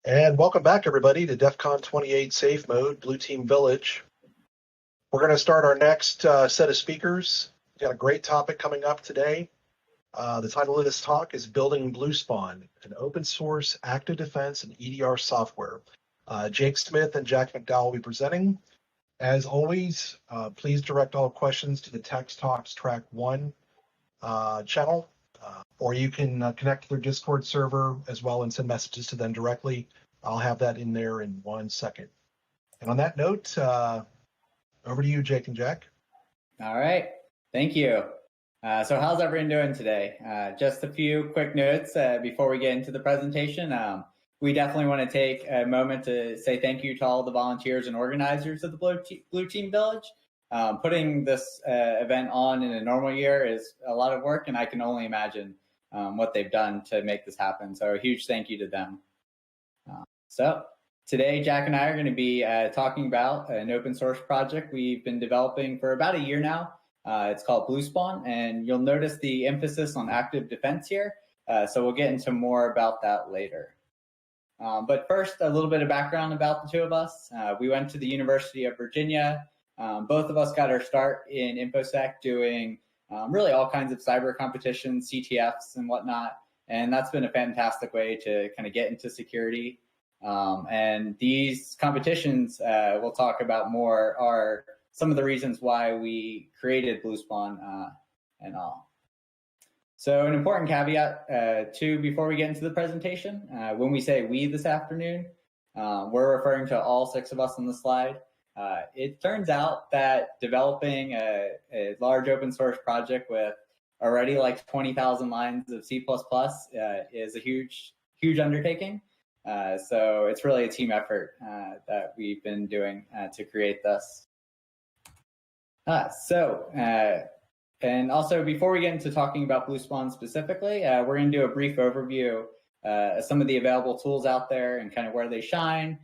And welcome back, everybody, to DEF CON 28 Safe Mode, Blue Team Village. We're going to start our next set of speakers. We've got a great topic coming up today. The title of this talk is Building BLUESPAWN, an open source active defense and EDR software. Jake Smith and Jack McDowell will be presenting. As always, please direct all questions to the Text Talks Track 1 channel. Or you can connect to their Discord server as well and send messages to them directly. I'll have that in there in 1 second. And on that note, over to you, Jake and Jack. All right, thank you. So how's everyone doing today? Just a few quick notes before we get into the presentation. We definitely want to take a moment to say thank you to all the volunteers and organizers of the Blue Team Village. Putting this event on in a normal year is a lot of work, and I can only imagine what they've done to make this happen. So a huge thank you to them. So today, Jack and I are going to be talking about an open source project we've been developing for about a year now. It's called BLUESPAWN, and you'll notice the emphasis on active defense here. So we'll get into more about that later. But first, a little bit of background about the two of us. We went to the University of Virginia. Both of us got our start in InfoSec doing really all kinds of cyber competitions, CTFs and whatnot. And that's been a fantastic way to kind of get into security. And these competitions we'll talk about more are some of the reasons why we created BLUESPAWN and all. So an important caveat too, before we get into the presentation, when we say we this afternoon, we're referring to all 6 of us on the slide. It turns out that developing a large open source project with already like 20,000 lines of C++ is a huge undertaking. So it's really a team effort that we've been doing to create this. And also before we get into talking about BLUESPAWN specifically, we're going to do a brief overview of some of the available tools out there and kind of where they shine,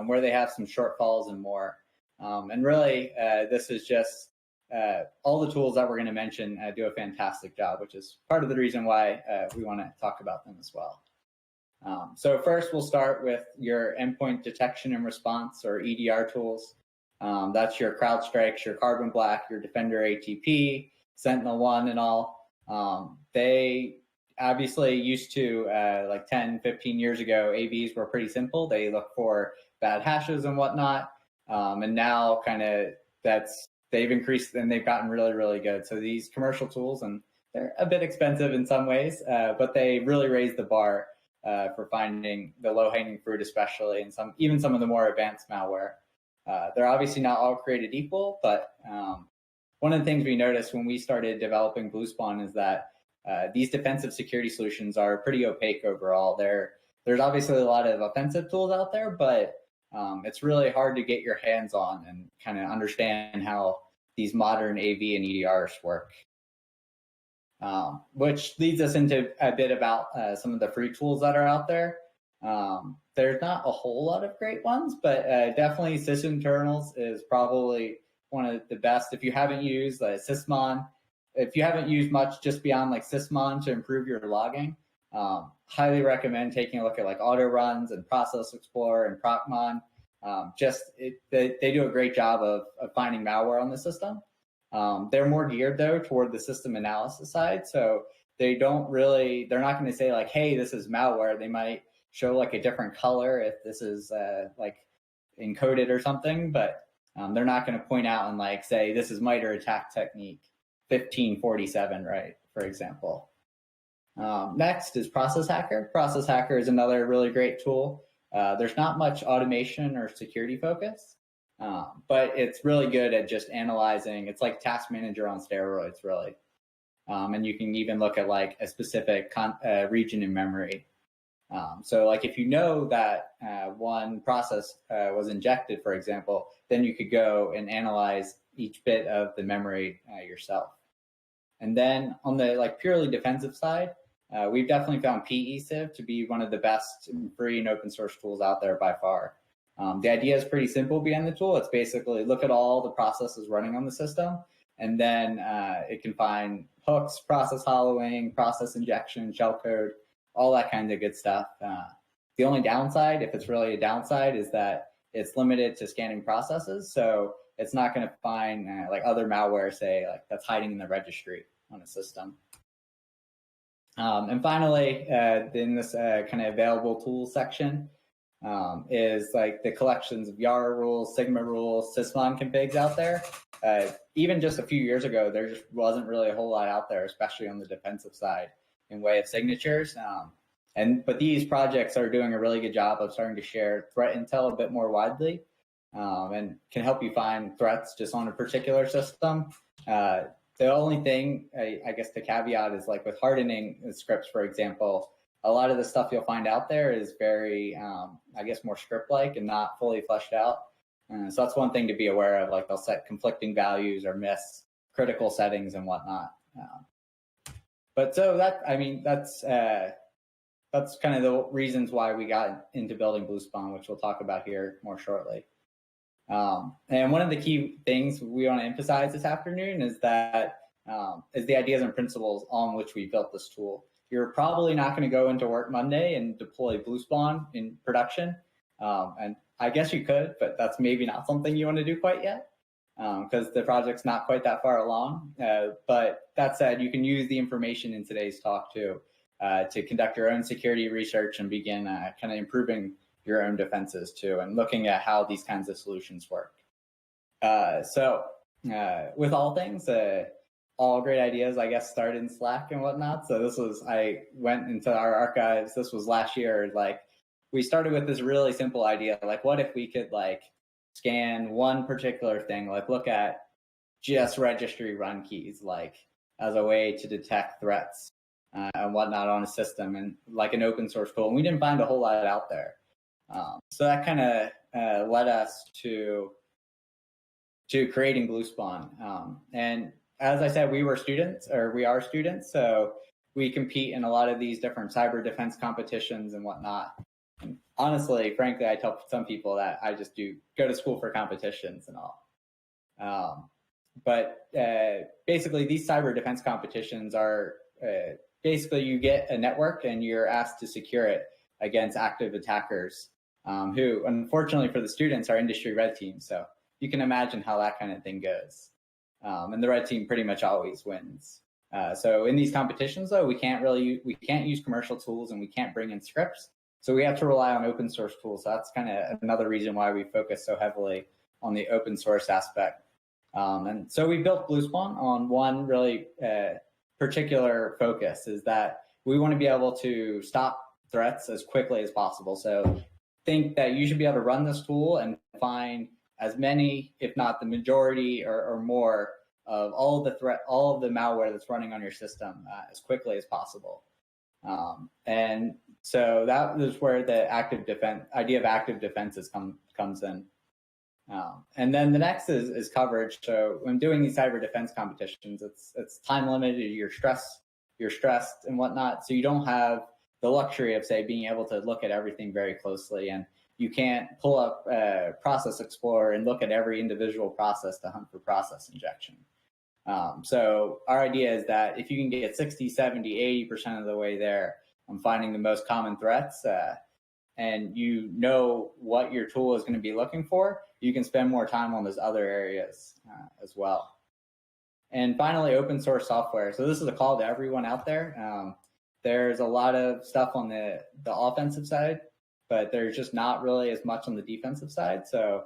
where they have some shortfalls and more. And really, this is just all the tools that we're going to mention do a fantastic job, which is part of the reason why we want to talk about them as well. So first, we'll start with your endpoint detection and response, or EDR tools. That's your CrowdStrike, your Carbon Black, your Defender ATP, SentinelOne, and all. They obviously used to, like 10, 15 years ago, AVs were pretty simple. They look for bad hashes and whatnot. And now kind of they've increased and they've gotten really, really good. So these commercial tools, and they're a bit expensive in some ways, but they really raise the bar for finding the low-hanging fruit, especially, and even some of the more advanced malware. They're obviously not all created equal, but one of the things we noticed when we started developing BLUESPAWN is that these defensive security solutions are pretty opaque overall. There's obviously a lot of offensive tools out there, but it's really hard to get your hands on and kind of understand how these modern AV and EDRs work. Which leads us into a bit about some of the free tools that are out there. There's not a whole lot of great ones, but definitely sysinternals is probably one of the best. If you haven't used Sysmon, if you haven't used much just beyond like Sysmon to improve your logging, highly recommend taking a look at like Auto Runs and Process Explorer and Procmon. They do a great job of finding malware on the system. They're more geared though toward the system analysis side. So they're not going to say like, hey, this is malware. They might show like a different color if this is like encoded or something, but they're not going to point out and like say, this is MITRE ATT&CK technique 1547, right? For example. Next is Process Hacker. Process Hacker is another really great tool. There's not much automation or security focus, but it's really good at just analyzing. It's like Task Manager on steroids, really. And you can even look at like a specific region in memory. So like if you know that one process was injected, for example, then you could go and analyze each bit of the memory yourself. And then on the like purely defensive side, we've definitely found PE-Sieve to be one of the best free and open source tools out there by far. The idea is pretty simple behind the tool. It's basically look at all the processes running on the system, and then it can find hooks, process hollowing, process injection, shellcode, all that kind of good stuff. The only downside, if it's really a downside, is that it's limited to scanning processes. So it's not going to find like other malware, say, like that's hiding in the registry on a system. And finally, in this kind of available tools section is like the collections of YARA rules, Sigma rules, sysmon configs out there. Even just a few years ago, there just wasn't really a whole lot out there, especially on the defensive side in way of signatures. But these projects are doing a really good job of starting to share threat intel a bit more widely, and can help you find threats just on a particular system. The only thing, I guess the caveat is like with hardening scripts, for example, a lot of the stuff you'll find out there is very, I guess, more script-like and not fully fleshed out. So that's one thing to be aware of, like they'll set conflicting values or miss critical settings and whatnot. But so that, I mean, that's kind of the reasons why we got into building BLUESPAWN, which we'll talk about here more shortly. And one of the key things we want to emphasize this afternoon is that is the ideas and principles on which we built this tool. You're probably not going to go into work Monday and deploy BLUESPAWN in production. And I guess you could, but that's maybe not something you want to do quite yet because the project's not quite that far along. But that said, you can use the information in today's talk to conduct your own security research and begin kind of improving your own defenses too, and looking at how these kinds of solutions work. So with all things, all great ideas, I guess, start in Slack and whatnot. So this was, I went into our archives, this was last year, like we started with this really simple idea, like what if we could like scan one particular thing, like look at just registry run keys, like as a way to detect threats and whatnot on a system, and like an open source tool. And we didn't find a whole lot out there. So that kind of led us to creating BLUESPAWN. And as I said, we are students, so we compete in a lot of these different cyber defense competitions and whatnot. And honestly, frankly, I tell some people that I just go to school for competitions and all. But basically, these cyber defense competitions are basically you get a network and you're asked to secure it against active attackers, who, unfortunately for the students, are industry red teams. So you can imagine how that kind of thing goes. And the red team pretty much always wins. So in these competitions, though, we can't use commercial tools and we can't bring in scripts. So we have to rely on open source tools. So that's kind of another reason why we focus so heavily on the open source aspect. And so we built BLUESPAWN on one really particular focus, is that we want to be able to stop threats as quickly as possible. So think that you should be able to run this tool and find as many, if not the majority or more, of all of the malware that's running on your system as quickly as possible. And so that is where the idea of active defenses comes in. And then the next is coverage. So when doing these cyber defense competitions, it's time limited, you're stressed and whatnot. So you don't have the luxury of, say, being able to look at everything very closely, and you can't pull up Process Explorer and look at every individual process to hunt for process injection. So our idea is that if you can get 60, 70, 80% of the way there on finding the most common threats, and you know what your tool is going to be looking for, you can spend more time on those other areas as well. And finally, open source software. So this is a call to everyone out there. There's a lot of stuff on the offensive side, but there's just not really as much on the defensive side. So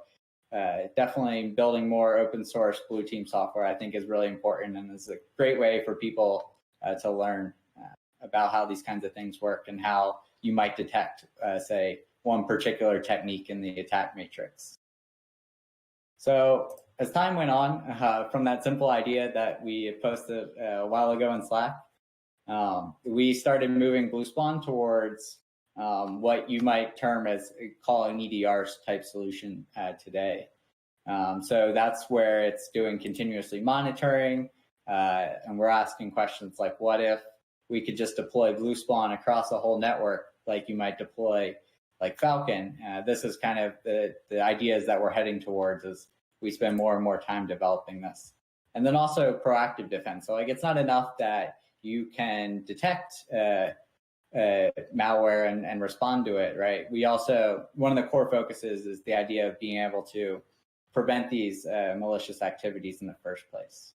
definitely building more open source blue team software, I think, is really important, and is a great way for people to learn about how these kinds of things work and how you might detect, say, one particular technique in the attack matrix. So as time went on, from that simple idea that we posted a while ago in Slack, we started moving BLUESPAWN towards what you might term as calling EDR type solution today. So that's where it's doing continuously monitoring, and we're asking questions like, what if we could just deploy BLUESPAWN across a whole network like you might deploy like Falcon? This is kind of the ideas that we're heading towards as we spend more and more time developing this. And then also proactive defense. So like, it's not enough that you can detect malware and respond to it, right? We also, one of the core focuses is the idea of being able to prevent these malicious activities in the first place.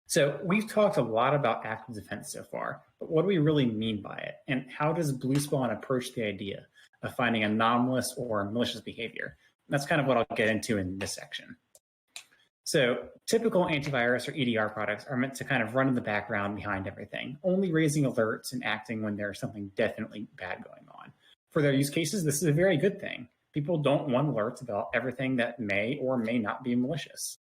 So we've talked a lot about active defense so far, but what do we really mean by it? And how does BLUESPAWN approach the idea of finding anomalous or malicious behavior? And that's kind of what I'll get into in this section. So typical antivirus or EDR products are meant to kind of run in the background behind everything, only raising alerts and acting when there's something definitely bad going on. For their use cases, this is a very good thing. People don't want alerts about everything that may or may not be malicious.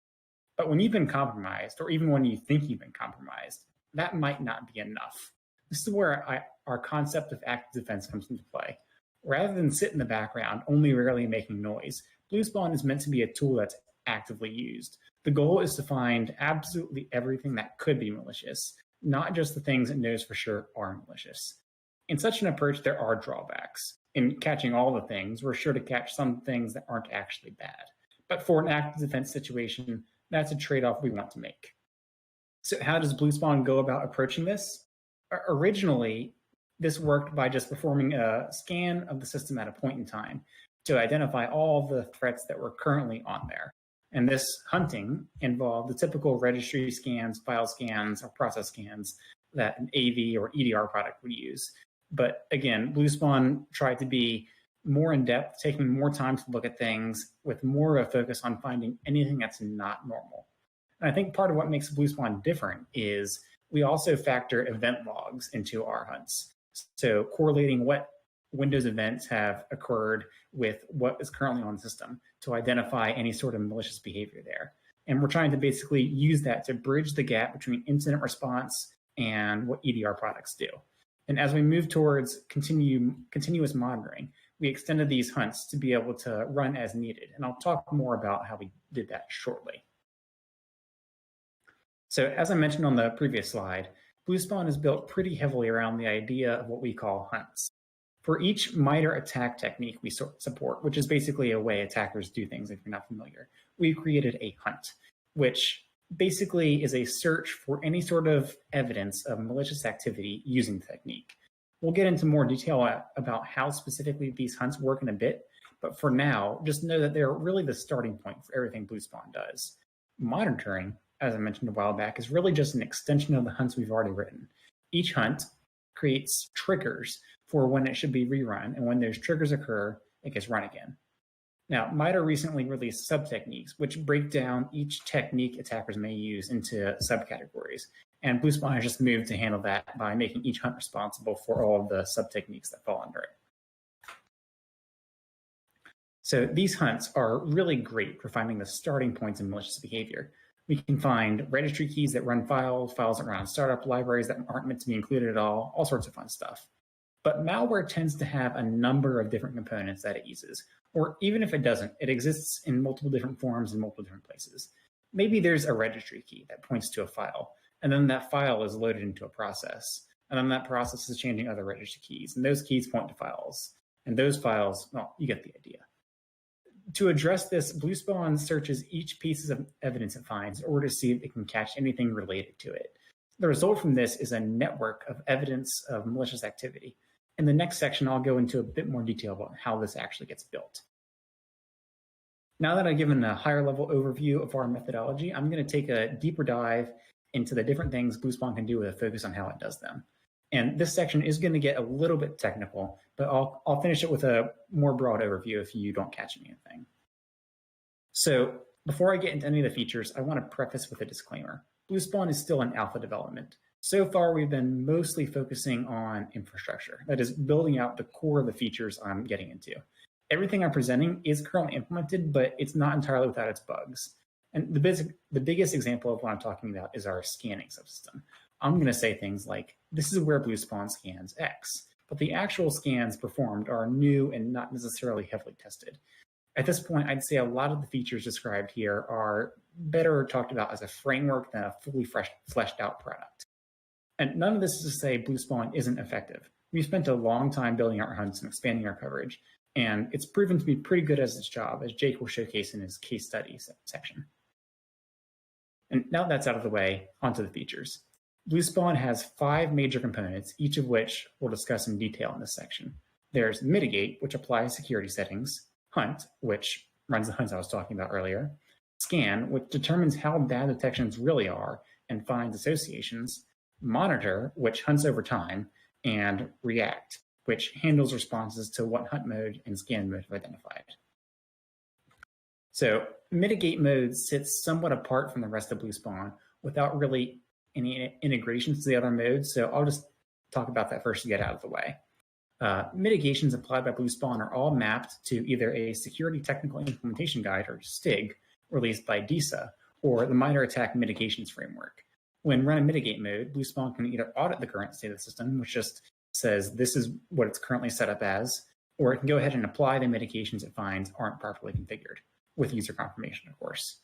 But when you've been compromised, or even when you think you've been compromised, that might not be enough. This is where our concept of active defense comes into play. Rather than sit in the background, only rarely making noise, BLUESPAWN is meant to be a tool that's actively used. The goal is to find absolutely everything that could be malicious, not just the things it knows for sure are malicious. In such an approach, there are drawbacks. In catching all the things, we're sure to catch some things that aren't actually bad. But for an active defense situation, that's a trade-off we want to make. So how does BLUESPAWN go about approaching this? Originally, this worked by just performing a scan of the system at a point in time to identify all the threats that were currently on there. And this hunting involved the typical registry scans, file scans, or process scans that an AV or EDR product would use. But again, BLUESPAWN tried to be more in depth, taking more time to look at things with more of a focus on finding anything that's not normal. And I think part of what makes BLUESPAWN different is we also factor event logs into our hunts. So correlating what Windows events have occurred with what is currently on the system to identify any sort of malicious behavior there. And we're trying to basically use that to bridge the gap between incident response and what EDR products do. And as we move towards continuous monitoring, we extended these hunts to be able to run as needed. And I'll talk more about how we did that shortly. So as I mentioned on the previous slide, BLUESPAWN is built pretty heavily around the idea of what we call hunts. For each MITRE ATT&CK technique we support, which is basically a way attackers do things if you're not familiar, we've created a hunt, which basically is a search for any sort of evidence of malicious activity using the technique. We'll get into more detail about how specifically these hunts work in a bit, but for now, just know that they're really the starting point for everything BLUESPAWN does. Monitoring, as I mentioned a while back, is really just an extension of the hunts we've already written. Each hunt creates triggers for when it should be rerun, and when those triggers occur, it gets run again. Now, MITRE recently released sub-techniques, which break down each technique attackers may use into subcategories. And BLUESPAWN has just moved to handle that by making each hunt responsible for all of the sub-techniques that fall under it. So these hunts are really great for finding the starting points in malicious behavior. We can find registry keys that run files that run startup libraries that aren't meant to be included at all sorts of fun stuff. But malware tends to have a number of different components that it uses, or even if it doesn't, it exists in multiple different forms in multiple different places. Maybe there's a registry key that points to a file, and then that file is loaded into a process, and then that process is changing other registry keys, and those keys point to files, and those files, well, you get the idea. To address this, BLUESPAWN searches each piece of evidence it finds in order to see if it can catch anything related to it. The result from this is a network of evidence of malicious activity. In the next section, I'll go into a bit more detail about how this actually gets built. Now that I've given a higher level overview of our methodology, I'm going to take a deeper dive into the different things BLUESPAWN can do with a focus on how it does them. And this section is going to get a little bit technical, but I'll finish it with a more broad overview if you don't catch anything. So before I get into any of the features, I want to preface with a disclaimer. BLUESPAWN is still in alpha development. So far, we've been mostly focusing on infrastructure, that is, building out the core of the features I'm getting into. Everything I'm presenting is currently implemented, but it's not entirely without its bugs. And the biggest example of what I'm talking about is our scanning subsystem. I'm going to say things like, this is where BLUESPAWN scans X, but the actual scans performed are new and not necessarily heavily tested. At this point, I'd say a lot of the features described here are better talked about as a framework than a fully fleshed out product. And none of this is to say BLUESPAWN isn't effective. We've spent a long time building our hunts and expanding our coverage, and it's proven to be pretty good at its job, as Jake will showcase in his case study section. And now that's out of the way, onto the features. BlueSpawn has 5 major components, each of which we'll discuss in detail in this section. There's mitigate, which applies security settings, hunt, which runs the hunts I was talking about earlier, scan, which determines how bad detections really are and finds associations, monitor, which hunts over time, and react, which handles responses to what hunt mode and scan mode have identified. So mitigate mode sits somewhat apart from the rest of BlueSpawn without really any integrations to the other modes. So I'll just talk about that first to get out of the way. Mitigations applied by BlueSpawn are all mapped to either a Security Technical Implementation Guide, or STIG, released by DISA, or the MITRE ATT&CK Mitigations Framework. When run in mitigate mode, BlueSpawn can either audit the current state of the system, which just says this is what it's currently set up as, or it can go ahead and apply the mitigations it finds aren't properly configured, with user confirmation, of course.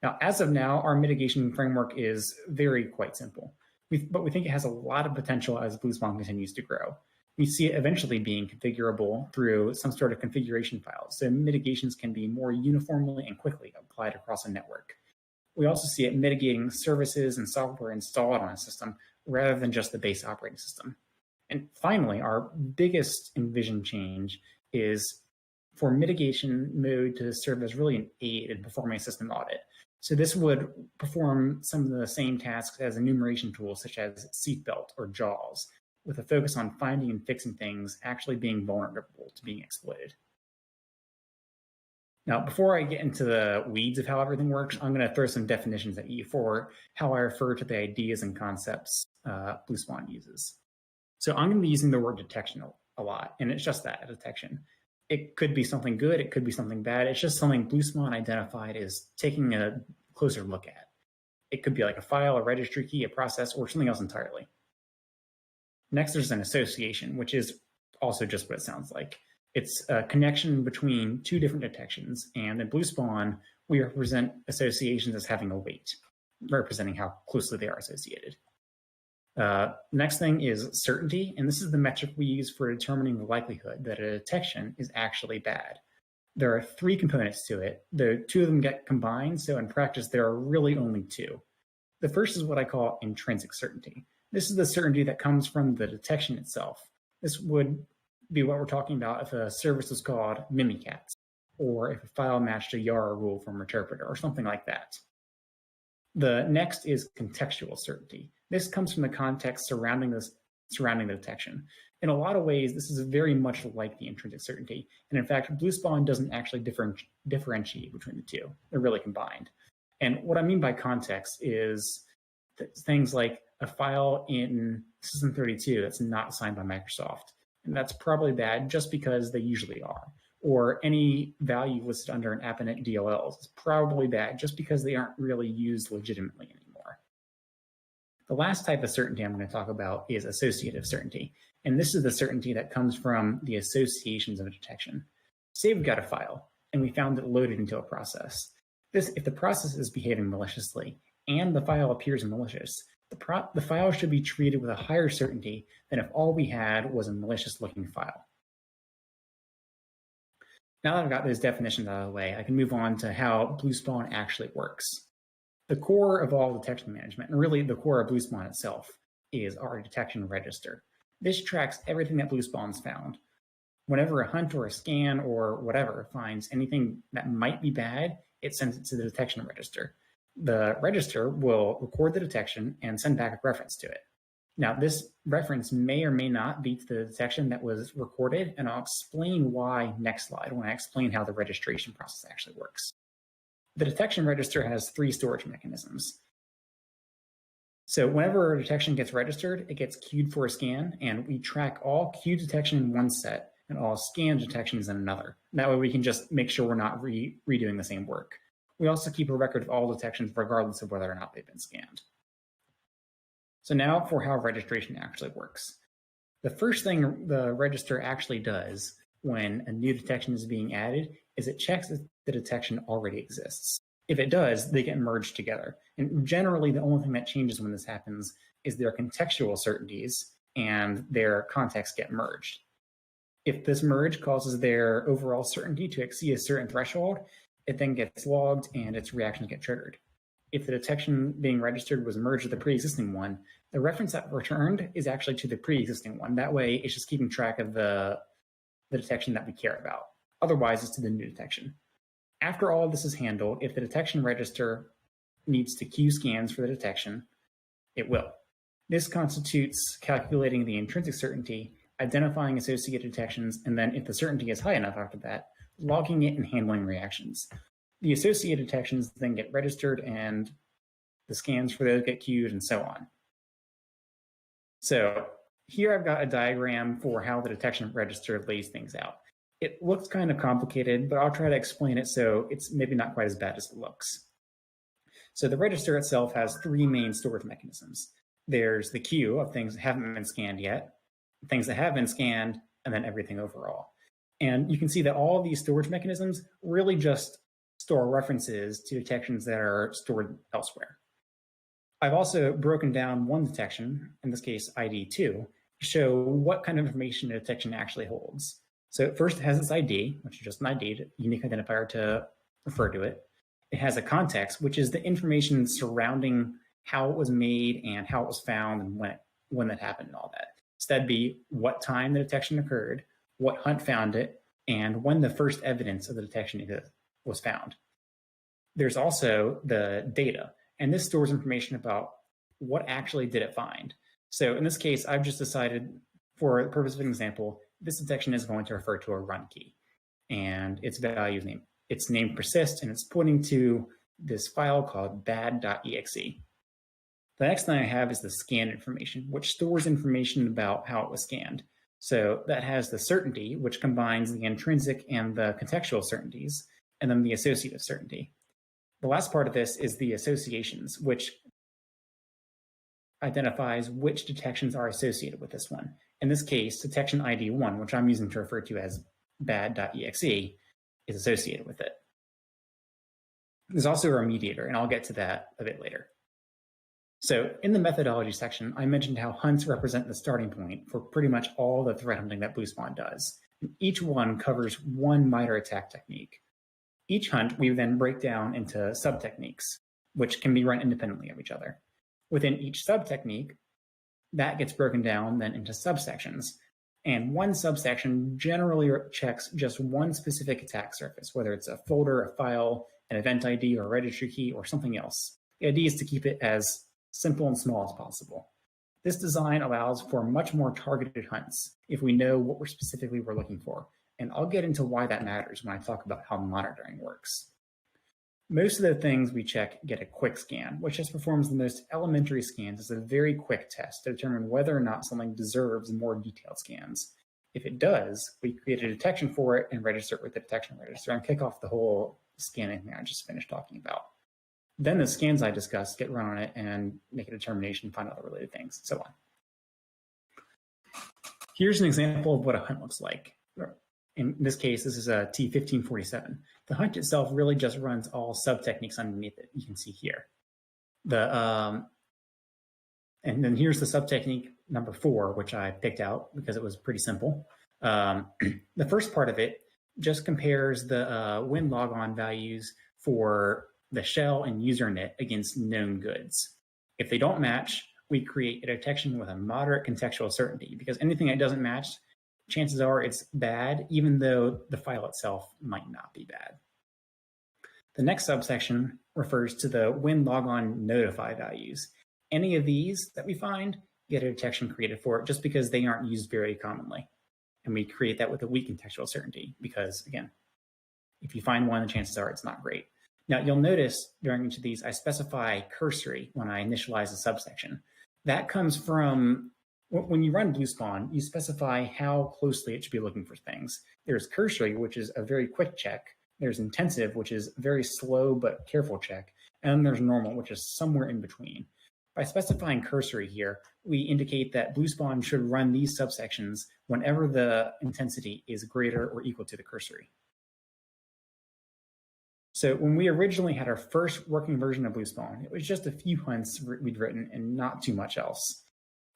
Now, as of now, our mitigation framework is quite simple, but we think it has a lot of potential as BlueSpawn continues to grow. We see it eventually being configurable through some sort of configuration files, so mitigations can be more uniformly and quickly applied across a network. We also see it mitigating services and software installed on a system rather than just the base operating system. And finally, our biggest envisioned change is for mitigation mode to serve as really an aid in performing a system audit. So this would perform some of the same tasks as enumeration tools such as Seatbelt or JAWS, with a focus on finding and fixing things actually being vulnerable to being exploited. Now, before I get into the weeds of how everything works, I'm going to throw some definitions at you for how I refer to the ideas and concepts BlueSpawn uses. So I'm going to be using the word detection a lot, and it's just that, a detection. It could be something good, it could be something bad. It's just something BlueSpawn identified as taking a closer look at. It could be like a file, a registry key, a process, or something else entirely. Next, there's an association, which is also just what it sounds like. It's a connection between 2 different detections, and in BlueSpawn, we represent associations as having a weight, representing how closely they are associated. Next thing is certainty, and this is the metric we use for determining the likelihood that a detection is actually bad. There are 3 components to it. The 2 of them get combined, so in practice, there are really only 2. The first is what I call intrinsic certainty. This is the certainty that comes from the detection itself. This would be what we're talking about if a service was called Mimikatz, or if a file matched a YARA rule from Interpreter, or something like that. The next is contextual certainty. This comes from the context surrounding the detection. In a lot of ways, this is very much like the intrinsic certainty. And in fact, BlueSpawn doesn't actually differentiate between the 2. They're really combined. And what I mean by context is things like a file in System32 that's not assigned by Microsoft. And that's probably bad just because they usually are. Or any value listed under an AppNet DLLs is probably bad just because they aren't really used legitimately anymore. The last type of certainty I'm going to talk about is associative certainty. And this is the certainty that comes from the associations of a detection. Say we've got a file and we found it loaded into a process. If the process is behaving maliciously and the file appears malicious, the file should be treated with a higher certainty than if all we had was a malicious looking file. Now that I've got those definitions out of the way, I can move on to how BlueSpawn actually works. The core of all detection management, and really the core of BlueSpawn itself, is our detection register. This tracks everything that BlueSpawn's found. Whenever a hunt or a scan or whatever finds anything that might be bad, it sends it to the detection register. The register will record the detection and send back a reference to it. Now, this reference may or may not be to the detection that was recorded, and I'll explain why next slide when I explain how the registration process actually works. The detection register has 3 storage mechanisms. So whenever a detection gets registered, it gets queued for a scan, and we track all queued detection in one set and all scanned detections in another. That way we can just make sure we're not redoing the same work. We also keep a record of all detections regardless of whether or not they've been scanned. So now for how registration actually works. The first thing the register actually does when a new detection is being added is it checks if the detection already exists. If it does, they get merged together. And generally, the only thing that changes when this happens is their contextual certainties and their contexts get merged. If this merge causes their overall certainty to exceed a certain threshold, it then gets logged and its reactions get triggered. if the detection being registered was merged with the pre-existing one, the reference that returned is actually to the pre-existing one. That way, it's just keeping track of the detection that we care about. Otherwise, it's to the new detection. After all of this is handled, if the detection register needs to queue scans for the detection, it will. This constitutes calculating the intrinsic certainty, identifying associated detections, and then if the certainty is high enough after that, logging it and handling reactions. The associated detections then get registered and the scans for those get queued and so on. So here I've got a diagram for how the detection register lays things out. It looks kind of complicated, but I'll try to explain it so it's maybe not quite as bad as it looks. So the register itself has three main storage mechanisms. There's the queue of things that haven't been scanned yet, things that have been scanned, and then everything overall. And you can see that all of these storage mechanisms really just store references to detections that are stored elsewhere. I've also broken down one detection, in this case ID2, to show what kind of information a detection actually holds. So first it has its ID, which is just an ID, unique identifier to refer to it. It has a context, which is the information surrounding how it was made and how it was found and when that happened and all that. So that'd be what time the detection occurred, what hunt found it, and when the first evidence of the detection was found. There's also the data, and this stores information about what actually did it find. So in this case, I've just decided, for the purpose of an example, this detection is going to refer to a run key, and its value is its name persists, and it's pointing to this file called bad.exe. The next thing I have is the scan information, which stores information about how it was scanned. So that has the certainty, which combines the intrinsic and the contextual certainties, and then the associative certainty. The last part of this is the associations, which identifies which detections are associated with this one. In this case, detection ID1, which I'm using to refer to as bad.exe, is associated with it. There's also a mediator, and I'll get to that a bit later. So in the methodology section, I mentioned how hunts represent the starting point for pretty much all the threat hunting that BLUESPAWN does. And each one covers one MITRE ATT&CK technique. Each hunt we then break down into sub-techniques, which can be run independently of each other. Within each sub-technique, that gets broken down then into subsections. And one subsection generally checks just one specific attack surface, whether it's a folder, a file, an event ID, or a registry key, or something else. The idea is to keep it as simple and small as possible. This design allows for much more targeted hunts if we know what we're looking for. And I'll get into why that matters when I talk about how monitoring works. Most of the things we check get a quick scan, which just performs the most elementary scans as a very quick test to determine whether or not something deserves more detailed scans. If it does, we create a detection for it and register it with the detection register and kick off the whole scanning thing I just finished talking about. Then the scans I discussed get run on it and make a determination, find out the related things, and so on. Here's an example of what a hunt looks like. In this case, this is a T1547. The hunt itself really just runs all sub-techniques underneath it. You can see here. And then here's the sub-technique number 4, which I picked out because it was pretty simple. The first part of it just compares the win logon values for the shell and usernet against known goods. If they don't match, we create a detection with a moderate contextual certainty, because anything that doesn't match, chances are it's bad, even though the file itself might not be bad. The next subsection refers to the win logon notify values. Any of these that we find get a detection created for it just because they aren't used very commonly. And we create that with a weak contextual certainty because, again, if you find one, the chances are it's not great. Now, you'll notice during each of these, I specify cursory when I initialize a subsection. That comes from when you run BLUESPAWN, you specify how closely it should be looking for things. There's cursory, which is a very quick check. There's intensive, which is a very slow but careful check. And then there's normal, which is somewhere in between. By specifying cursory here, we indicate that BLUESPAWN should run these subsections whenever the intensity is greater or equal to the cursory. So when we originally had our first working version of BLUESPAWN, it was just a few hunts we'd written and not too much else.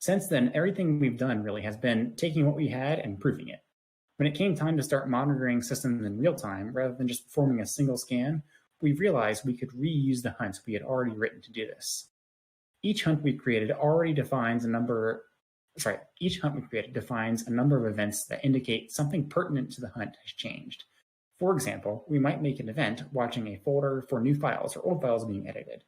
Since then, everything we've done really has been taking what we had and improving it. When it came time to start monitoring systems in real time, rather than just performing a single scan, we realized we could reuse the hunts we had already written to do this. Each hunt we created defines a number of events that indicate something pertinent to the hunt has changed. For example, we might make an event watching a folder for new files or old files being edited.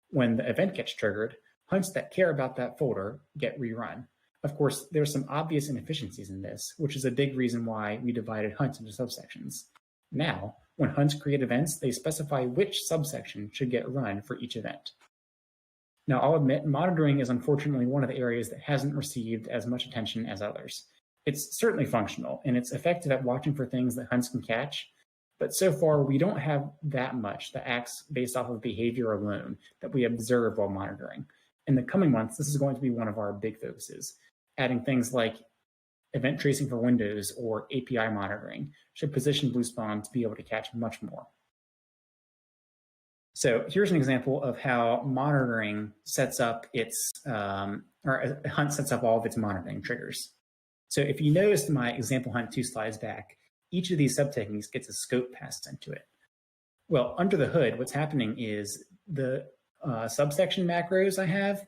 When the event gets triggered, hunts that care about that folder get rerun. Of course, there's some obvious inefficiencies in this, which is a big reason why we divided hunts into subsections. Now, when hunts create events, they specify which subsection should get run for each event. Now, I'll admit, monitoring is unfortunately one of the areas that hasn't received as much attention as others. It's certainly functional, and it's effective at watching for things that hunts can catch, but so far we don't have that much that acts based off of behavior alone that we observe while monitoring. In the coming months, this is going to be one of our big focuses. Adding things like event tracing for Windows or API monitoring should position BLUESPAWN to be able to catch much more. So here's an example of how monitoring sets up its, or a hunt sets up all of its monitoring triggers. So if you noticed my example hunt 2 slides back, each of these subtechniques gets a scope passed into it. Well, under the hood, what's happening is the subsection macros I have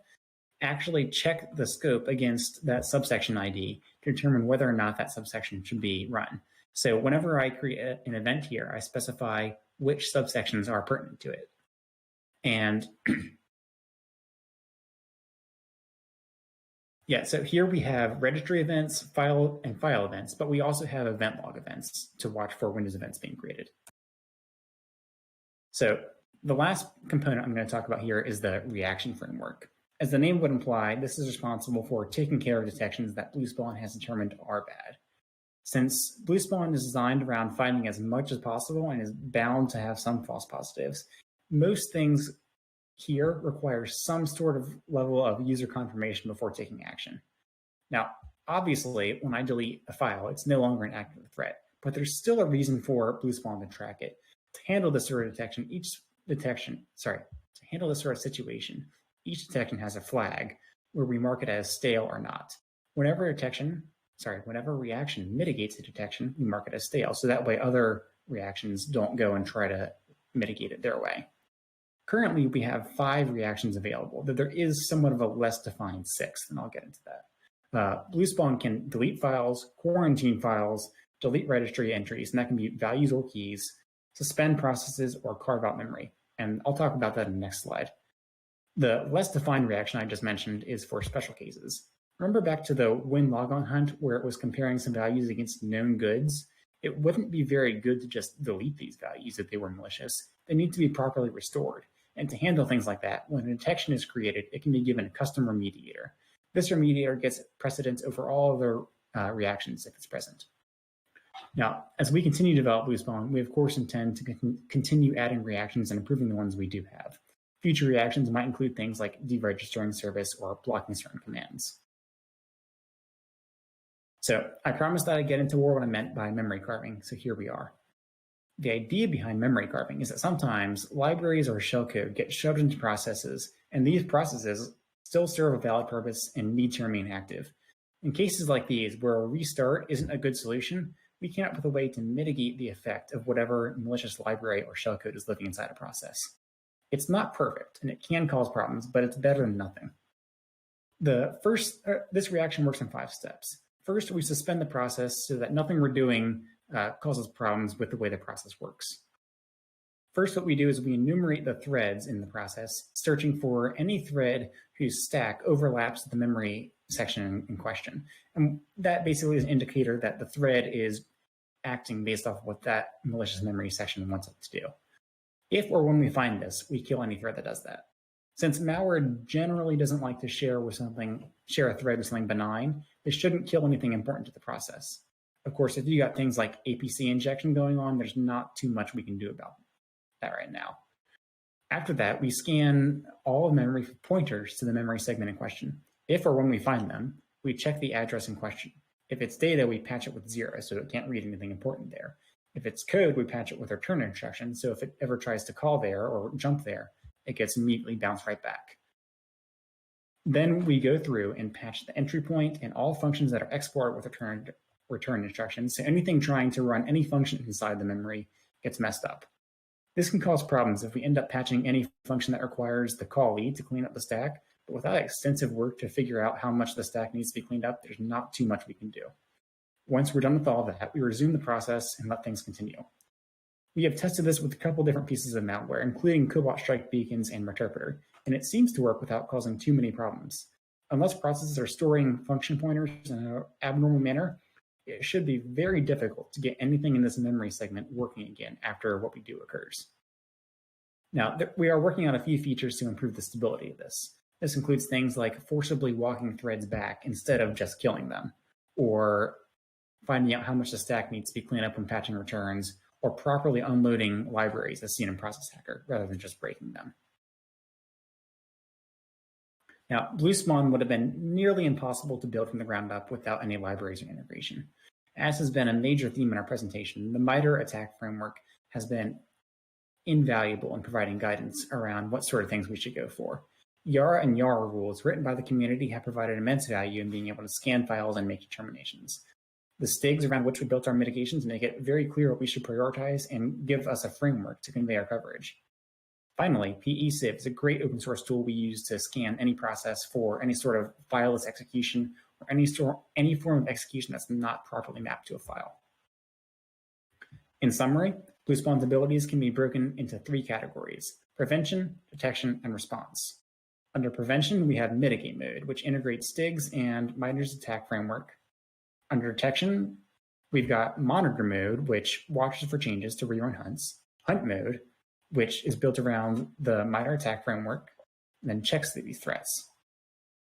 actually check the scope against that subsection ID to determine whether or not that subsection should be run. So whenever I create an event here, I specify which subsections are pertinent to it. And yeah, so here we have registry events, file events, but we also have event log events to watch for Windows events being created. So the last component I'm going to talk about here is the reaction framework. As the name would imply, this is responsible for taking care of detections that BLUESPAWN has determined are bad. Since BLUESPAWN is designed around finding as much as possible and is bound to have some false positives, most things here require some sort of level of user confirmation before taking action. Now, obviously, when I delete a file, it's no longer an active threat, but there's still a reason for BLUESPAWN to track it. To handle this sort of situation, each detection has a flag where we mark it as stale or not. Whenever reaction mitigates the detection, we mark it as stale, so that way other reactions don't go and try to mitigate it their way. Currently, we have 5 reactions available, though there is somewhat of a less defined 6th, and I'll get into that. BLUESPAWN can delete files, quarantine files, delete registry entries, and that can be values or keys, suspend processes, or carve out memory. And I'll talk about that in the next slide. The less defined reaction I just mentioned is for special cases. Remember back to the win logon hunt where it was comparing some values against known goods? It wouldn't be very good to just delete these values if they were malicious. They need to be properly restored. And to handle things like that, when a detection is created, it can be given a custom remediator. This remediator gets precedence over all other reactions if it's present. Now, as we continue to develop BLUESPAWN, we of course intend to continue adding reactions and improving the ones we do have. Future reactions might include things like deregistering service or blocking certain commands. So I promised that I'd get into what I meant by memory carving, so here we are. The idea behind memory carving is that sometimes libraries or shellcode get shoved into processes, and these processes still serve a valid purpose and need to remain active. In cases like these, where a restart isn't a good solution, we came up with a way to mitigate the effect of whatever malicious library or shellcode is living inside a process. It's not perfect, and it can cause problems, but it's better than nothing. This reaction works in 5 steps. First, we suspend the process so that nothing we're doing causes problems with the way the process works. First, what we do is we enumerate the threads in the process, searching for any thread whose stack overlaps the memory section in question. And that basically is an indicator that the thread is acting based off of what that malicious memory section wants it to do. If or when we find this, we kill any thread that does that. Since malware generally doesn't like to share a thread with something benign, this shouldn't kill anything important to the process. Of course, if you got things like APC injection going on, there's not too much we can do about that right now. After that, we scan all of memory for pointers to the memory segment in question. If or when we find them, we check the address in question. If it's data, we patch it with 0, so it can't read anything important there. If it's code, we patch it with a return instruction, so if it ever tries to call there or jump there, it gets immediately bounced right back. Then we go through and patch the entry point and all functions that are exported with return instructions, so anything trying to run any function inside the memory gets messed up. This can cause problems if we end up patching any function that requires the callee to clean up the stack, but without extensive work to figure out how much the stack needs to be cleaned up, there's not too much we can do. Once we're done with all that, we resume the process and let things continue. We have tested this with a couple different pieces of malware, including Cobalt Strike beacons and Meterpreter, and it seems to work without causing too many problems. Unless processes are storing function pointers in an abnormal manner, it should be very difficult to get anything in this memory segment working again after what we do occurs. Now, we are working on a few features to improve the stability of this. This includes things like forcibly walking threads back instead of just killing them, or finding out how much the stack needs to be cleaned up when patching returns, or properly unloading libraries as seen in Process Hacker rather than just breaking them. Now, BLUESPAWN would have been nearly impossible to build from the ground up without any libraries or integration. As has been a major theme in our presentation, the MITRE ATT&CK framework has been invaluable in providing guidance around what sort of things we should go for. YARA and YARA rules written by the community have provided immense value in being able to scan files and make determinations. The STIGs around which we built our mitigations make it very clear what we should prioritize and give us a framework to convey our coverage. Finally, PE-Sieve is a great open source tool we use to scan any process for any sort of fileless execution or any form of execution that's not properly mapped to a file. In summary, BLUESPAWN's abilities can be broken into three categories: prevention, detection, and response. Under prevention, we have mitigate mode, which integrates STIGs and MITRE's attack framework. Under detection, we've got monitor mode, which watches for changes to rerun hunts, hunt mode, which is built around the MITRE ATT&CK framework, and then checks these threats.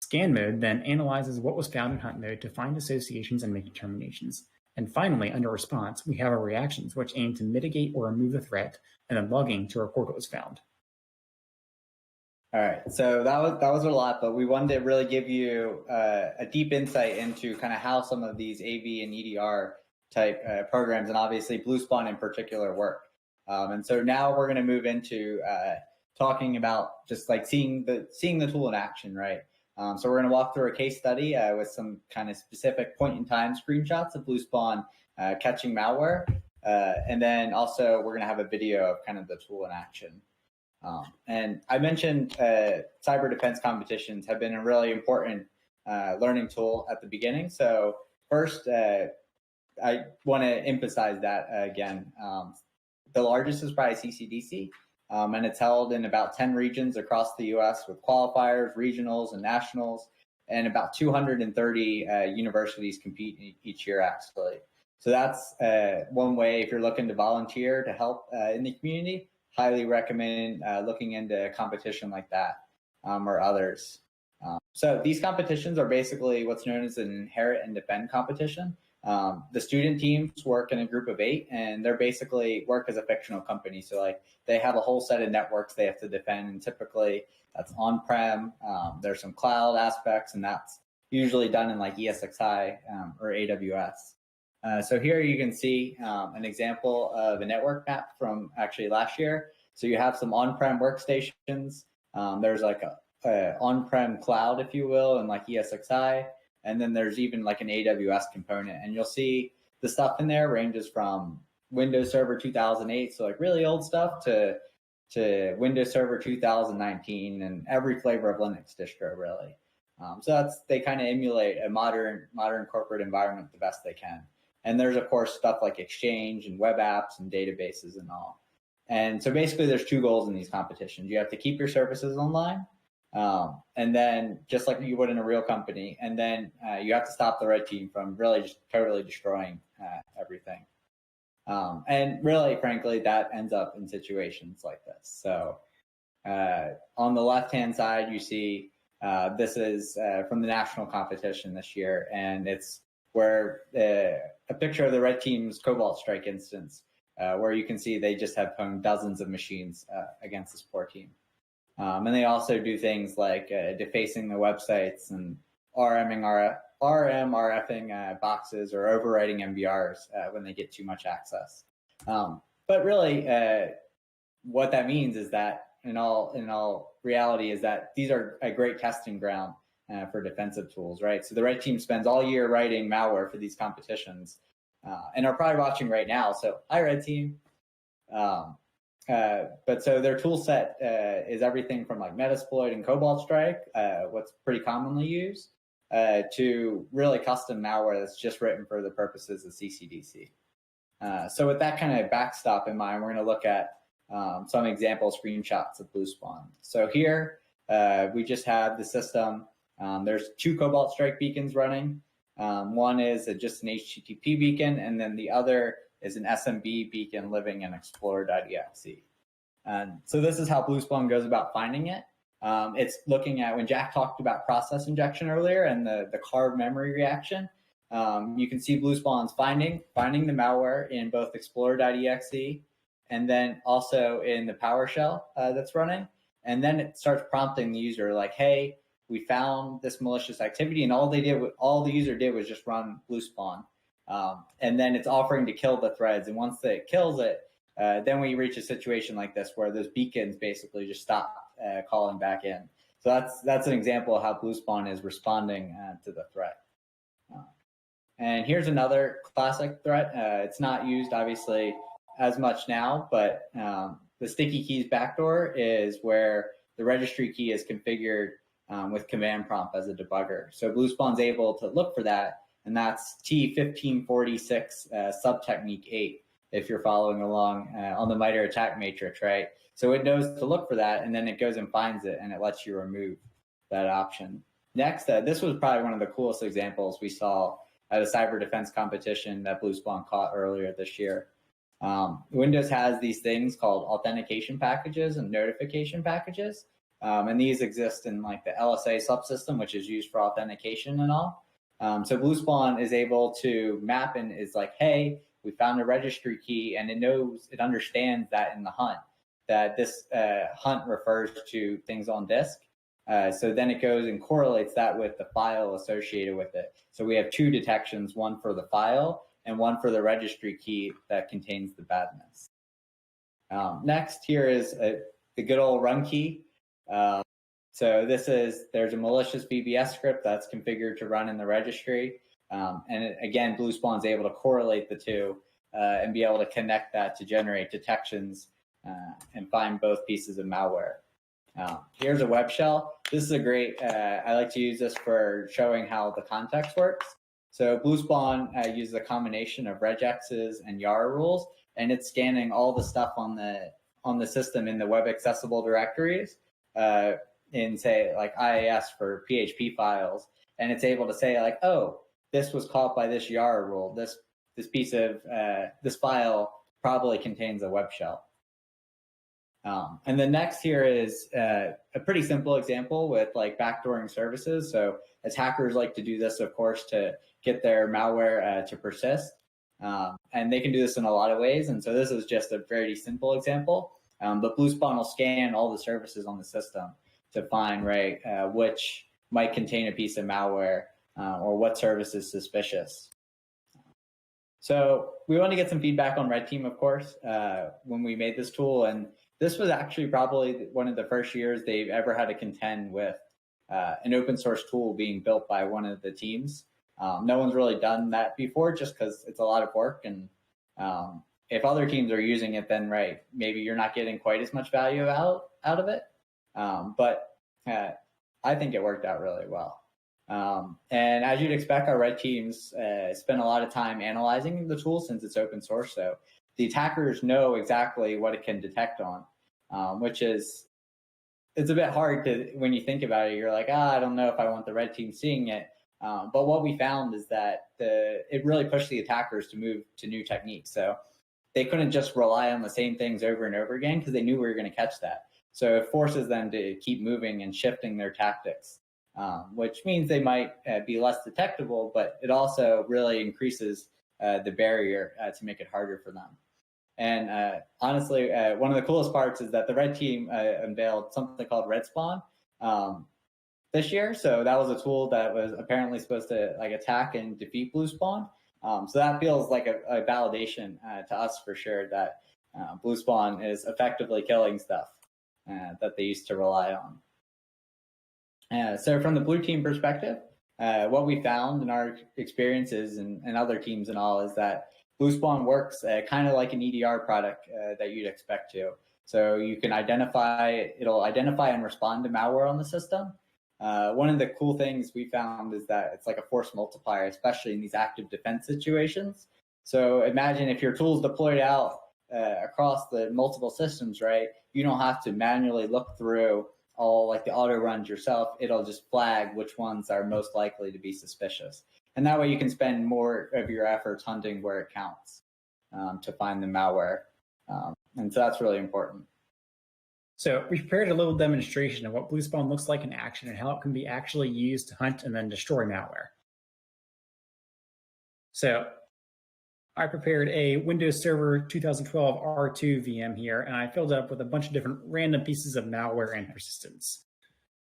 Scan mode then analyzes what was found in hunt mode to find associations and make determinations. And finally, under response, we have our reactions, which aim to mitigate or remove the threat, and then logging to report what was found. All right, so that was a lot, but we wanted to really give you a deep insight into kind of how some of these AV and EDR type programs, and obviously BLUESPAWN in particular, work. And so now we're going to move into talking about just like seeing the tool in action, right? So we're going to walk through a case study with some kind of specific point in time screenshots of BLUESPAWN catching malware, and then also we're going to have a video of kind of the tool in action. And I mentioned cyber defense competitions have been a really important learning tool at the beginning. So first, I want to emphasize that again. The largest is probably CCDC, and it's held in about 10 regions across the US with qualifiers, regionals, and nationals, and about 230 universities compete each year, actually. So that's one way if you're looking to volunteer to help in the community. Highly recommend looking into a competition like that or others. So these competitions are basically what's known as an inherit and defend competition. The student teams work in a group of 8, and they're basically work as a fictional company. So like they have a whole set of networks they have to defend, and typically that's on-prem. There's some cloud aspects, and that's usually done in like ESXi or AWS. So here you can see an example of a network map from actually last year. So you have some on-prem workstations. There's like a on-prem cloud, if you will, and like ESXi. And then there's even like an AWS component. And you'll see the stuff in there ranges from Windows Server 2008, so like really old stuff, to Windows Server 2019 and every flavor of Linux distro, really. So they kind of emulate a modern corporate environment the best they can. And there's, of course, stuff like Exchange and web apps and databases and all. And so basically there's 2 goals in these competitions. You have to keep your services online, and then just like you would in a real company, and then you have to stop the red team from really just totally destroying everything. And really, frankly, that ends up in situations like this. So on the left-hand side, you see this is from the national competition this year, and it's where a picture of the red team's Cobalt Strike instance, where you can see they just have pwned dozens of machines against this poor team. And they also do things like defacing the websites and RMRFing boxes or overwriting MBRs when they get too much access. But really, what that means is that in all reality is that these are a great testing ground for defensive tools, right? So the red team spends all year writing malware for these competitions and are probably watching right now. So hi, red team. But so their tool set is everything from like Metasploit and Cobalt Strike, what's pretty commonly used, to really custom malware that's just written for the purposes of CCDC. So with that kind of backstop in mind, we're going to look at some example screenshots of BLUESPAWN. So here we just have the system. There's 2 Cobalt Strike beacons running. One is just an HTTP beacon, and then the other is an SMB beacon living in Explorer.exe. So this is how BLUESPAWN goes about finding it. It's looking at, when Jack talked about process injection earlier and the carved memory reaction, you can see BLUESPAWN's finding the malware in both Explorer.exe and then also in the PowerShell that's running. And then it starts prompting the user like, hey, we found this malicious activity, and all the user did was just run BLUESPAWN. And then it's offering to kill the threads. And once it kills it, then we reach a situation like this where those beacons basically just stop calling back in. So that's an example of how BLUESPAWN is responding to the threat. And here's another classic threat. It's not used obviously as much now, but the sticky keys backdoor is where the registry key is configured with command prompt as a debugger. So BLUESPAWN's able to look for that, and that's T1546 subtechnique 8, if you're following along on the MITRE ATT&CK matrix, right? So it knows to look for that, and then it goes and finds it, and it lets you remove that option. Next, this was probably one of the coolest examples we saw at a cyber defense competition that BLUESPAWN caught earlier this year. Windows has these things called authentication packages and notification packages. And these exist in like the LSA subsystem, which is used for authentication and all. So BLUESPAWN is able to map and is like, hey, we found a registry key, and it understands that in the hunt, that this hunt refers to things on disk. So then it goes and correlates that with the file associated with it. So we have 2 detections, one for the file and one for the registry key that contains the badness. Next here is the good old run key. So there's a malicious VBS script that's configured to run in the registry. And again, BLUESPAWN is able to correlate the 2 and be able to connect that to generate detections and find both pieces of malware. Here's a web shell. This is a great, I like to use this for showing how the context works. So BLUESPAWN uses a combination of regexes and YARA rules, and it's scanning all the stuff on the system in the web accessible directories in, say, like IIS for PHP files, and it's able to say like, oh, this was caught by this YARA rule. This piece of this file probably contains a web shell. And the next here is a pretty simple example with like backdooring services. So attackers like to do this, of course, to get their malware to persist. And they can do this in a lot of ways. And so this is just a very simple example. But BLUESPAWN will scan all the services on the system to find which might contain a piece of malware or what service is suspicious. So we want to get some feedback on Red Team, of course, when we made this tool. And this was actually probably one of the first years they've ever had to contend with an open source tool being built by one of the teams. No one's really done that before just because it's a lot of work. And if other teams are using it, then maybe you're not getting quite as much value out of it. But I think it worked out really well. And as you'd expect, our red teams spend a lot of time analyzing the tool since it's open source. So the attackers know exactly what it can detect on, which is, it's a bit hard to, when you think about it, you're like, I don't know if I want the red team seeing it. But what we found is that it really pushed the attackers to move to new techniques. So they couldn't just rely on the same things over and over again because they knew we were going to catch that. So it forces them to keep moving and shifting their tactics, which means they might be less detectable, but it also really increases the barrier to make it harder for them. And honestly, one of the coolest parts is that the red team unveiled something called RedSpawn this year. So that was a tool that was apparently supposed to attack and defeat BLUESPAWN. So that feels like a validation to us for sure that BLUESPAWN is effectively killing stuff that they used to rely on. So from the blue team perspective, what we found in our experiences and other teams and all is that BLUESPAWN works kind of like an EDR product that you'd expect to. So you can it'll identify and respond to malware on the system. One of the cool things we found is that it's like a force multiplier, especially in these active defense situations. So imagine if your tool's deployed out across the multiple systems, right? You don't have to manually look through all like the auto runs yourself. It'll just flag which ones are most likely to be suspicious. And that way you can spend more of your efforts hunting where it counts to find the malware. And so that's really important. So we prepared a little demonstration of what BLUESPAWN looks like in action and how it can be actually used to hunt and then destroy malware. So I prepared a Windows Server 2012 R2 VM here, and I filled it up with a bunch of different random pieces of malware and persistence.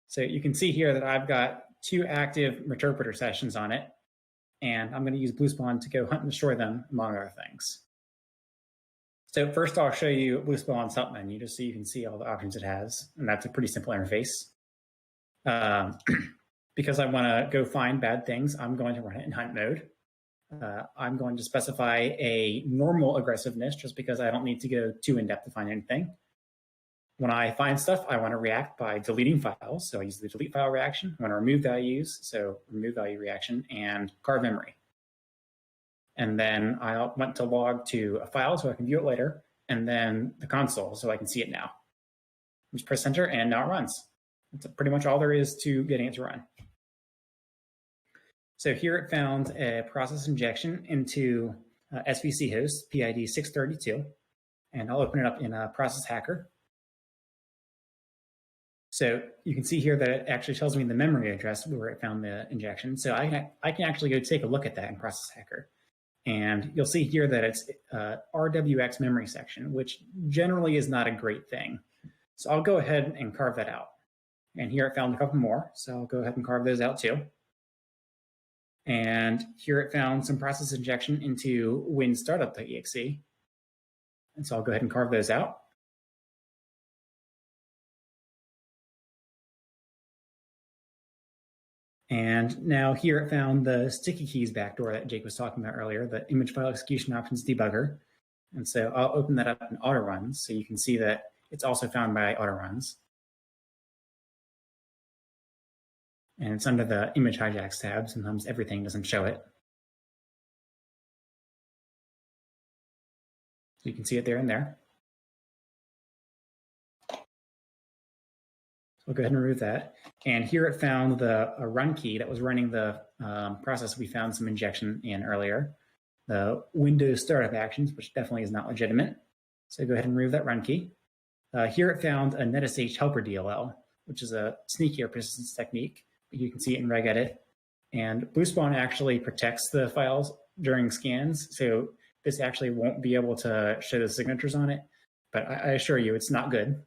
So you can see here that I've got 2 active interpreter sessions on it, and I'm going to use BLUESPAWN to go hunt and destroy them, among other things. So first I'll show you BLUESPAWN's help menu just so you can see all the options it has, and that's a pretty simple interface. Because I want to go find bad things, I'm going to run it in hunt mode. I'm going to specify a normal aggressiveness just because I don't need to go too in-depth to find anything. When I find stuff, I want to react by deleting files. So I use the delete file reaction. I want to remove values, so remove value reaction, and carve memory. And then I want to log to a file so I can view it later, and then the console so I can see it now. Just press enter and now it runs. That's pretty much all there is to getting it to run. So here it found a process injection into SVC host, PID 632, and I'll open it up in a process hacker. So you can see here that it actually tells me the memory address where it found the injection. So I can actually go take a look at that in process hacker. And you'll see here that it's RWX memory section, which generally is not a great thing. So I'll go ahead and carve that out. And here it found a couple more, so I'll go ahead and carve those out too. And here it found some process injection into WinStartup.exe. And so I'll go ahead and carve those out. And now here it found the sticky keys backdoor that Jake was talking about earlier, the image file execution options debugger. And so I'll open that up in auto runs so you can see that it's also found by auto runs. And it's under the image hijacks tab. Sometimes everything doesn't show it. So you can see it there and there. So I'll go ahead and remove that. And here it found a run key that was running the process we found some injection in earlier, the Windows startup actions, which definitely is not legitimate. So go ahead and remove that run key. Here it found a NetSH helper DLL, which is a sneakier persistence technique. You can see it in regedit. And BLUESPAWN actually protects the files during scans, so this actually won't be able to show the signatures on it, but I assure you it's not good.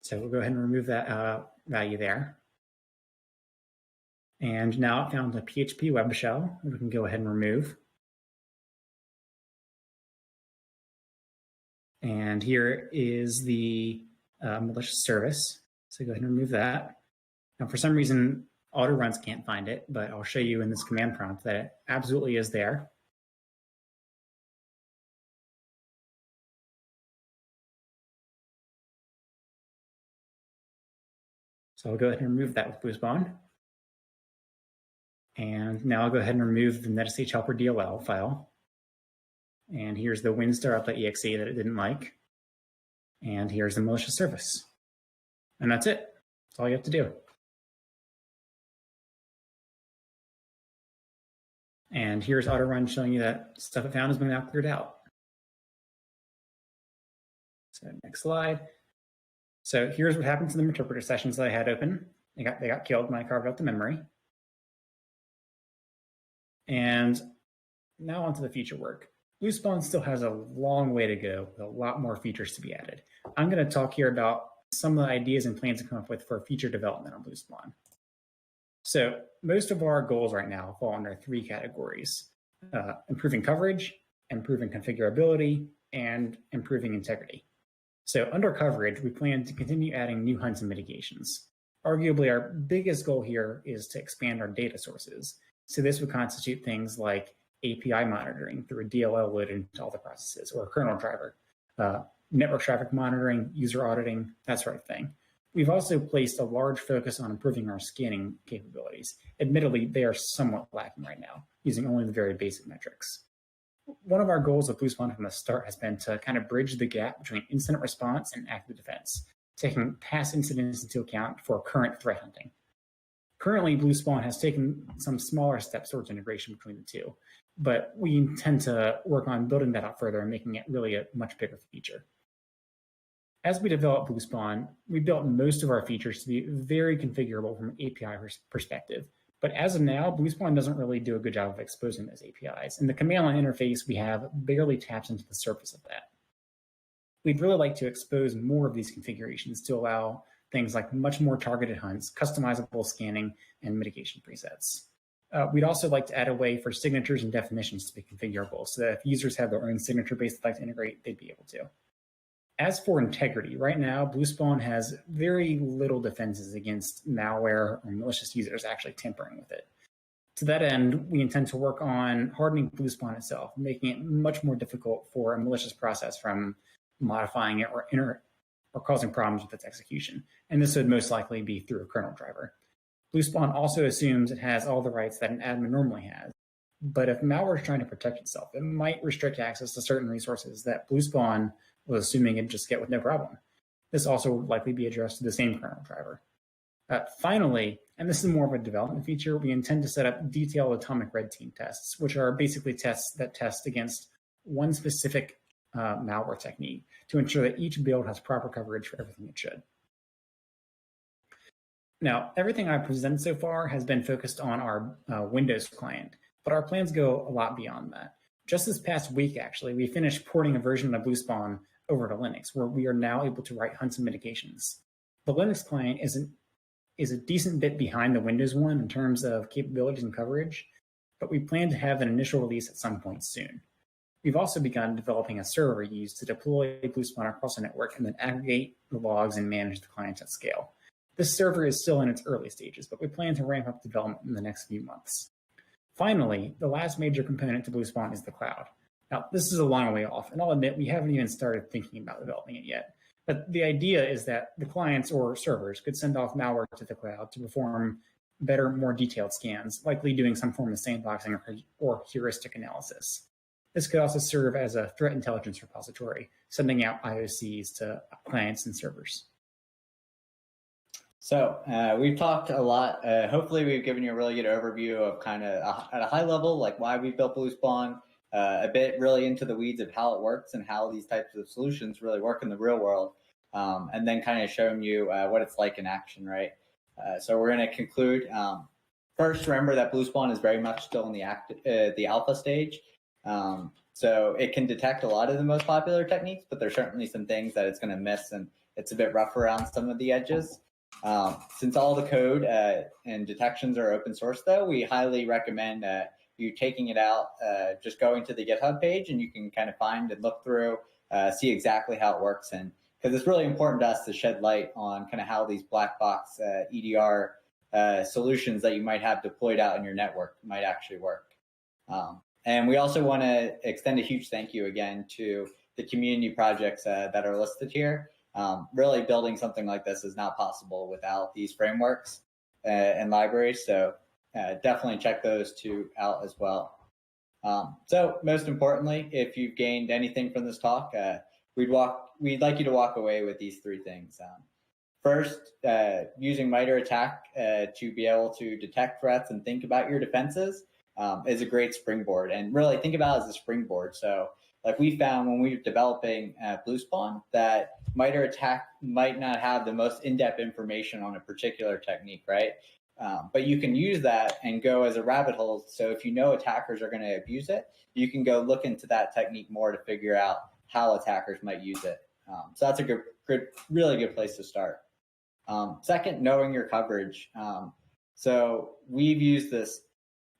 So we'll go ahead and remove that value there. And now it found a PHP web shell that we can go ahead and remove. And here is the malicious service. So go ahead and remove that. Now, for some reason, auto runs can't find it, but I'll show you in this command prompt that it absolutely is there. So I'll go ahead and remove that with BLUESPAWN. And now I'll go ahead and remove the NetSH helper DLL file. And here's the WinStartup.exe that it didn't like. And here's the malicious service. And that's it. That's all you have to do. And here's AutoRun showing you that stuff it found has been now cleared out. So next slide. So here's what happened to the interpreter sessions that I had open. They got killed when I carved out the memory. And now onto the future work. BLUESPAWN still has a long way to go with a lot more features to be added. I'm going to talk here about some of the ideas and plans to come up with for future development on BLUESPAWN. So most of our goals right now fall under 3 categories: improving coverage, improving configurability, and improving integrity. So under coverage, we plan to continue adding new hunts and mitigations. Arguably, our biggest goal here is to expand our data sources. So this would constitute things like API monitoring through a DLL loaded into all the processes, or a kernel driver, network traffic monitoring, user auditing, that sort of thing. We've also placed a large focus on improving our scanning capabilities. Admittedly, they are somewhat lacking right now, using only the very basic metrics. One of our goals of BLUESPAWN from the start has been to kind of bridge the gap between incident response and active defense, taking past incidents into account for current threat hunting. Currently, BLUESPAWN has taken some smaller steps towards integration between the two, but we intend to work on building that out further and making it really a much bigger feature. As we develop BLUESPAWN, we built most of our features to be very configurable from an API perspective. But as of now, BLUESPAWN doesn't really do a good job of exposing those APIs. And the command line interface we have barely taps into the surface of that. We'd really like to expose more of these configurations to allow things like much more targeted hunts, customizable scanning, and mitigation presets. We'd also like to add a way for signatures and definitions to be configurable so that if users have their own signature base they'd like to integrate, they'd be able to. As for integrity, right now, BLUESPAWN has very little defenses against malware or malicious users actually tampering with it. To that end, we intend to work on hardening BLUESPAWN itself, making it much more difficult for a malicious process from modifying it or causing problems with its execution. And this would most likely be through a kernel driver. BLUESPAWN also assumes it has all the rights that an admin normally has. But if malware is trying to protect itself, it might restrict access to certain resources that BLUESPAWN was assuming it'd just get with no problem. This also would likely be addressed to the same kernel driver. Finally, and this is more of a development feature, we intend to set up detailed atomic red team tests, which are basically tests that test against one specific malware technique to ensure that each build has proper coverage for everything it should. Now, everything I've presented so far has been focused on our Windows client, but our plans go a lot beyond that. Just this past week, actually, we finished porting a version of BLUESPAWN over to Linux, where we are now able to write hunts and mitigations. The Linux client is a decent bit behind the Windows one in terms of capabilities and coverage, but we plan to have an initial release at some point soon. We've also begun developing a server used to deploy BLUESPAWN across the network and then aggregate the logs and manage the clients at scale. This server is still in its early stages, but we plan to ramp up development in the next few months. Finally, the last major component to BLUESPAWN is the cloud. Now, this is a long way off, and I'll admit we haven't even started thinking about developing it yet. But the idea is that the clients or servers could send off malware to the cloud to perform better, more detailed scans, likely doing some form of sandboxing or heuristic analysis. This could also serve as a threat intelligence repository, sending out IOCs to clients and servers. So we've talked a lot. Hopefully we've given you a really good overview of kind of at a high level, like why we built BLUESPAWN, a bit really into the weeds of how it works and how these types of solutions really work in the real world, and then kind of showing you what it's like in action, right? So we're going to conclude. First, remember that BLUESPAWN is very much still in the alpha stage. So it can detect a lot of the most popular techniques, but there's certainly some things that it's going to miss, and it's a bit rough around some of the edges. Since all the code and detections are open source, though, we highly recommend you taking it out, just going to the GitHub page, and you can kind of find and look through, see exactly how it works. And because it's really important to us to shed light on kind of how these black box EDR solutions that you might have deployed out in your network might actually work. And we also want to extend a huge thank you again to the community projects that are listed here. Really building something like this is not possible without these frameworks and libraries. So definitely check those two out as well. So most importantly, if you've gained anything from this talk, we'd like you to walk away with these three things. First, using MITRE ATT&CK to be able to detect threats and think about your defenses is a great springboard, and really think about it as a springboard. So like we found when we were developing BLUESPAWN that MITRE ATT&CK might not have the most in-depth information on a particular technique, right? But you can use that and go as a rabbit hole. So if you know attackers are going to abuse it, you can go look into that technique more to figure out how attackers might use it. So that's a really good place to start. Second, knowing your coverage. So we've used this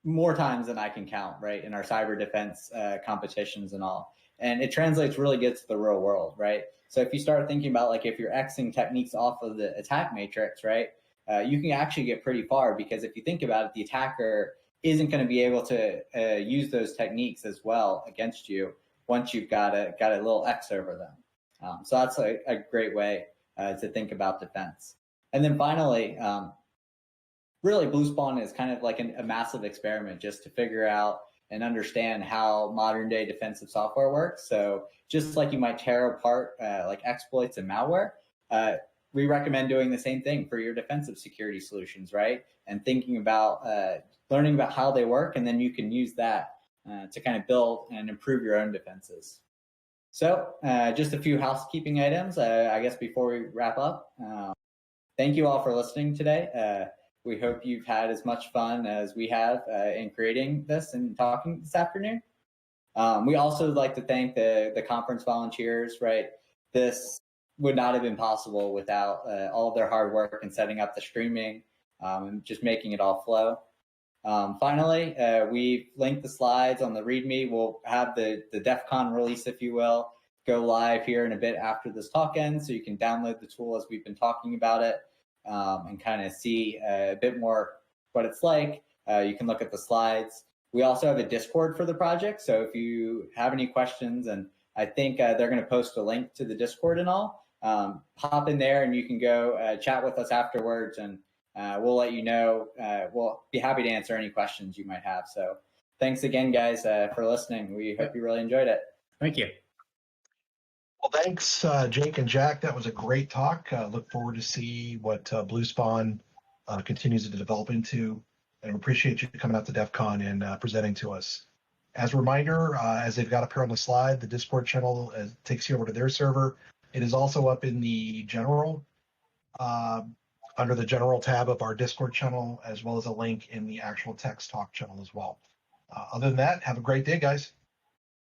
more times than I can count, right, in our cyber defense competitions and all. And it translates really good to the real world, right? So if you start thinking about, like, if you're Xing techniques off of the attack matrix, right, you can actually get pretty far, because if you think about it, the attacker isn't going to be able to use those techniques as well against you once you've got a little X over them. So that's a great way to think about defense. And then finally, really BLUESPAWN is kind of like a massive experiment just to figure out and understand how modern day defensive software works. So just like you might tear apart like exploits and malware, we recommend doing the same thing for your defensive security solutions, right? And thinking about learning about how they work, and then you can use that to kind of build and improve your own defenses. So just a few housekeeping items, I guess, before we wrap up. Thank you all for listening today. We hope you've had as much fun as we have in creating this and talking this afternoon. We also would like to thank the conference volunteers, right? This would not have been possible without all of their hard work in setting up the streaming and just making it all flow. Finally, we've linked the slides on the README. We'll have the DEF CON release, if you will, go live here in a bit after this talk ends, so you can download the tool as we've been talking about it and kind of see a bit more what it's like. You can look at the slides. We also have a Discord for the project, so if you have any questions, and I think they're going to post a link to the Discord and all, hop in there and you can go chat with us afterwards, and we'll let you know. We'll be happy to answer any questions you might have. So thanks again, guys, for listening. We hope you really enjoyed it. Thank you. Well, thanks, Jake and Jack. That was a great talk. Look forward to see what BLUESPAWN continues to develop into, and appreciate you coming out to DEF CON and presenting to us. As a reminder, as they've got up here on the slide, the Discord channel takes you over to their server. It is also up in the general, under the general tab of our Discord channel, as well as a link in the actual text talk channel as well. Other than that, have a great day, guys.